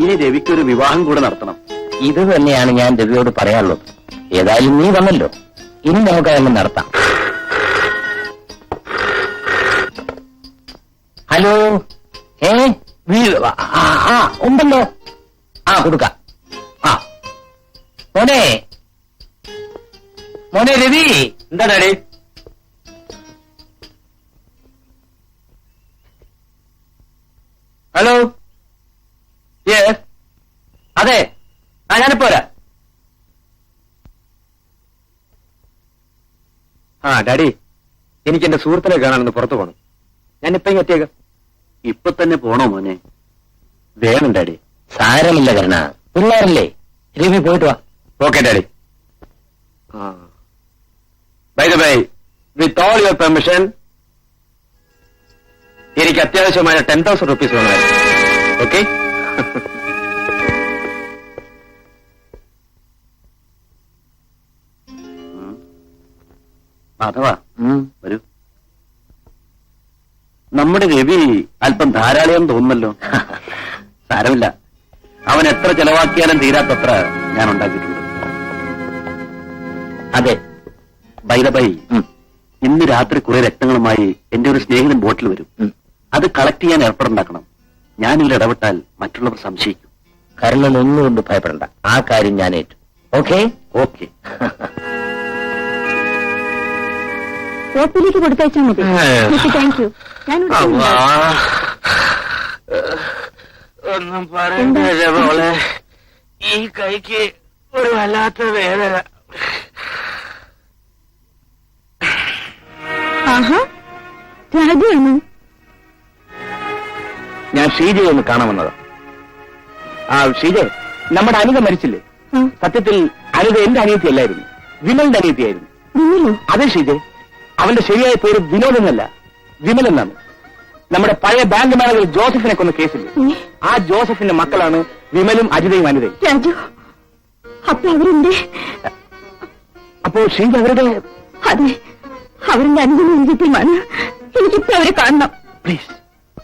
ഇനി രവിക്കൊരു വിവാഹം കൂടെ നടത്തണം. ഇത് തന്നെയാണ് ഞാൻ രവിയോട് പറയാനുള്ളത്. ഏതായാലും നീ വന്നല്ലോ, ഇനി നമുക്ക് അതെല്ലാം നടത്താം. ഹലോ, ഉണ്ടല്ലോ. കൊടുക്കാം. മോനെ മോനെ രവി. എന്താ ഡാഡി? ഹലോ. യെസ്, അതെ. ഞാനിപ്പോരാ. ഡാഡി, എനിക്ക് എന്റെ സുഹൃത്തിനെ കാണാനൊന്ന് പുറത്തു പോകണം. ഞാനിപ്പോ എത്തിയേക്കാം. ഇപ്പൊ തന്നെ പോണോ മോനെ? വേണം ഡാഡി. സാരമില്ല കരുണ, പിള്ളേരല്ലേ. രവി പോയിട്ട് വാ. Okay daddy. By the by, with all your permission, എനിക്ക് അത്യാവശ്യമായ 10,000 rupees വേണമായിരുന്നു. ഓക്കെ? മാധവ, വരൂ. നമ്മുടെ രവി അല്പം ധാരാളിയെന്ന് തോന്നുന്നല്ലോ. സാരമില്ല, അവൻ എത്ര ചെലവാക്കിയാലും തീരാത്തത്ര ഞാൻ ഉണ്ടാക്കിയിട്ടുണ്ട്. അതെ. ബൈ ദ ബൈ, ഇന്ന് രാത്രി കുറെ രക്തങ്ങളുമായി എന്റെ ഒരു സ്നേഹിതൻ ബോട്ടിൽ വരും. അത് കളക്ട് ചെയ്യാൻ ഏർപ്പാടുണ്ടാക്കണം. ഞാനിതിൽ ഇടപെട്ടാൽ മറ്റുള്ളവർ സംശയിക്കും. കരുണൻ ഒന്നുകൊണ്ട് ഭയപ്പെടണ്ട, ആ കാര്യം ഞാൻ ഏറ്റു. Okay okay. ഓപ്പിലേക്ക് കൊടുത്തയച്ചാൽ മതി. Thank you. ഒന്നും പറയണ്ട മോളെ, ഈ കൈക്ക് ഒരു വല്ലാത്ത വേദന. രാജയാണ്. ഞാൻ ഷീജയെ ഒന്ന് കാണാമെന്നതാ. ഷീജ, നമ്മുടെ അനിത മരിച്ചില്ലേ? സത്യത്തിൽ അനിത എന്റെ അനിയത്തിയല്ലായിരുന്നു, വിമലിന്റെ അനിയത്തിയായിരുന്നു. അതെ ഷീജ, അവന്റെ ശരിയായ പേര് വിനോദ് എന്നല്ല, വിമൽ എന്നാണ്. നമ്മുടെ പഴയ ബാങ്ക് മാനേജർ ജോസഫിനെ കൊന്ന കേസില്ലേ, ആ ജോസഫിന്റെ മക്കളാണ് വിമലും അജിതയും അനിതയും. രാജു, അപ്പൊ അവരുടെ അപ്പോ ഷീജ അവരുടെ? അതെ, അവരുടെ അനുഭവം അനുഭവമാണ്. എനിക്കിപ്പോ അവരെ കാണണം. പ്ലീസ്,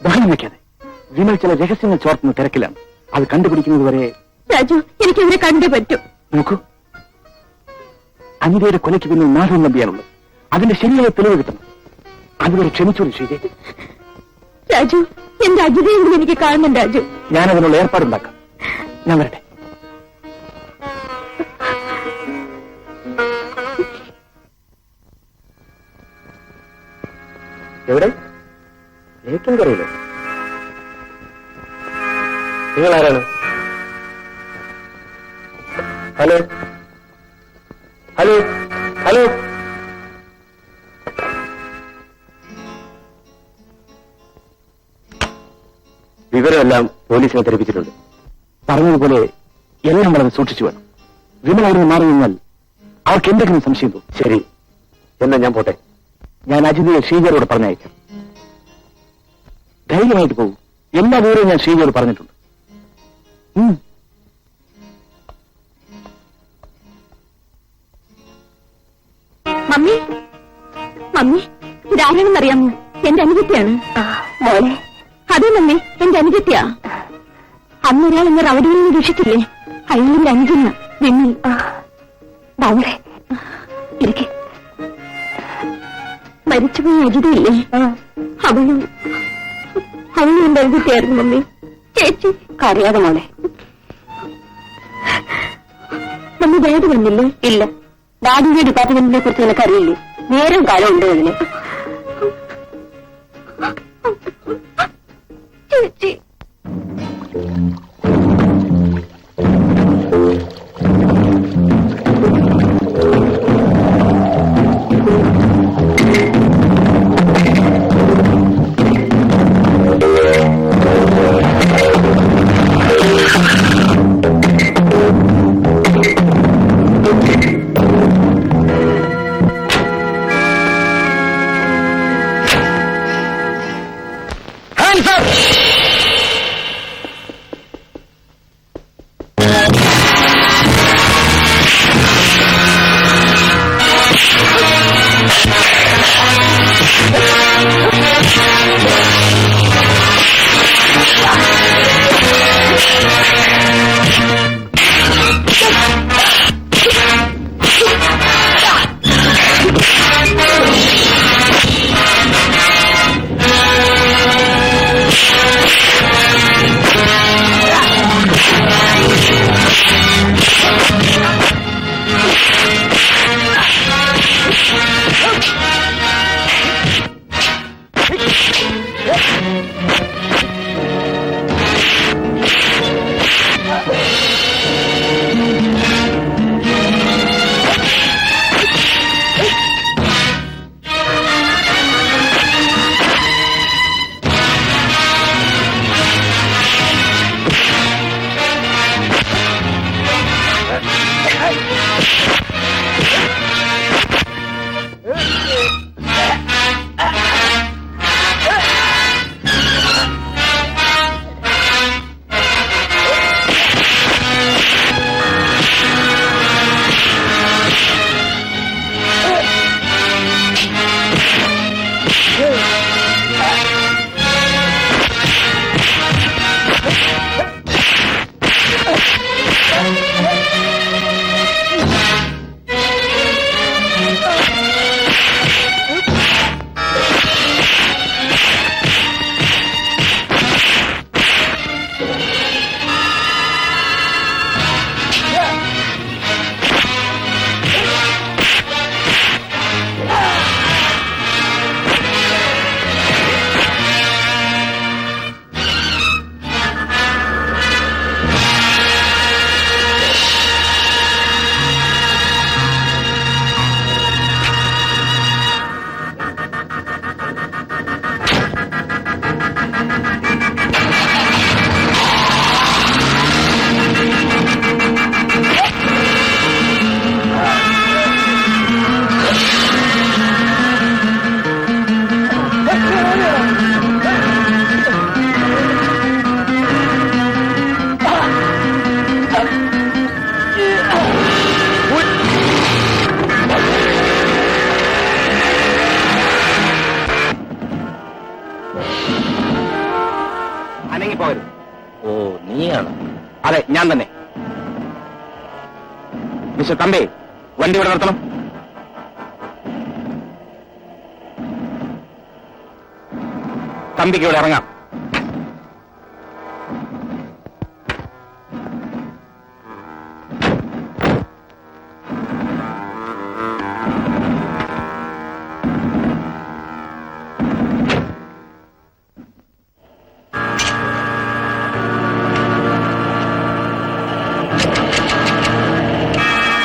ബഹളം വയ്ക്കാതെ. വിമൽ ചില രഹസ്യങ്ങൾ ചോർത്തുന്ന തിരക്കിലാണ്. അത് കണ്ടുപിടിക്കുന്നത് വരെ രാജു, എനിക്കവരെ കണ്ടേ പറ്റൂ. നോക്കൂ, അനിതയുടെ കൊലയ്ക്ക് പിന്നിൽ മാധവൻ നമ്പിയാണുള്ളത്. അതിന്റെ ശരിയായ തെളിവ് കിട്ടണം. അതുവരെ ക്ഷമിച്ചോളൂ ഷീജ. രാജു, എന്റെ അജിതയെങ്കിലും എനിക്ക് കാണണം രാജു. ഞാനതിനുള്ള ഏർപ്പാടുണ്ടാക്കാം. ഞാൻ വരട്ടെ. എവിടെ? ഏറ്റവും കറിയില്ലേ? നിങ്ങൾ ആരാണ്? Hello hello hello. വിവരമെല്ലാം പോലീസിനെ ധരിപ്പിച്ചിട്ടുണ്ട്. പറഞ്ഞതുപോലെ എല്ലാം വളരെ സൂക്ഷിച്ചു വേണം. വിമൽ അവിടെ മാറി നിന്നാൽ അവർക്ക് എന്തെങ്കിലും സംശയം തോന്നും. ശരി, എന്നാ ഞാൻ പോട്ടെ. ഞാൻ അജിതയെ ഷീജയോട് പറഞ്ഞയക്കാം. ധൈര്യമായിട്ട് പോകും. എല്ലാ വിവരവും ഞാൻ ഷീജയോട് പറഞ്ഞിട്ടുണ്ട്. മമ്മി, മമ്മി, ഇതാരാണെന്നറിയാമോ? എന്റെ അനുജത്തിയാണ്. മോളെ? അതെ മമ്മി, എന്റെ അനുജത്തിയാ. അന്നൊരാൾ എന്നെ റവഡിയിൽ നിന്ന് രക്ഷിച്ചില്ലേ, അയാളിന്റെ അനുജന വിമൽ. മോളെ ഇരിക്കെ. മരിച്ചുപോയ അജിതയില്ലേ, അവളും എന്റെ അനുജത്തിയായിരുന്നു മമ്മി. ചേച്ചി അറിയാതെ മോളെ. മമ്മി ഡാഡി വന്നില്ലേ? ഇല്ല. ഡാഡിയുടെ ഡിപ്പാർട്ട്മെന്റിനെ കുറിച്ച് നിനക്ക് അറിയില്ലേ? നേരം കാലം ഉണ്ട് അതിന്. ചേച്ചി ഓ, നീയാണ്. അതെ, ഞാൻ തന്നെ. മിസ്റ്റർ തമ്പി, വണ്ടി ഇവിടെ നിർത്തണം. തമ്പിക്ക് ഇവിടെ ഇറങ്ങാം.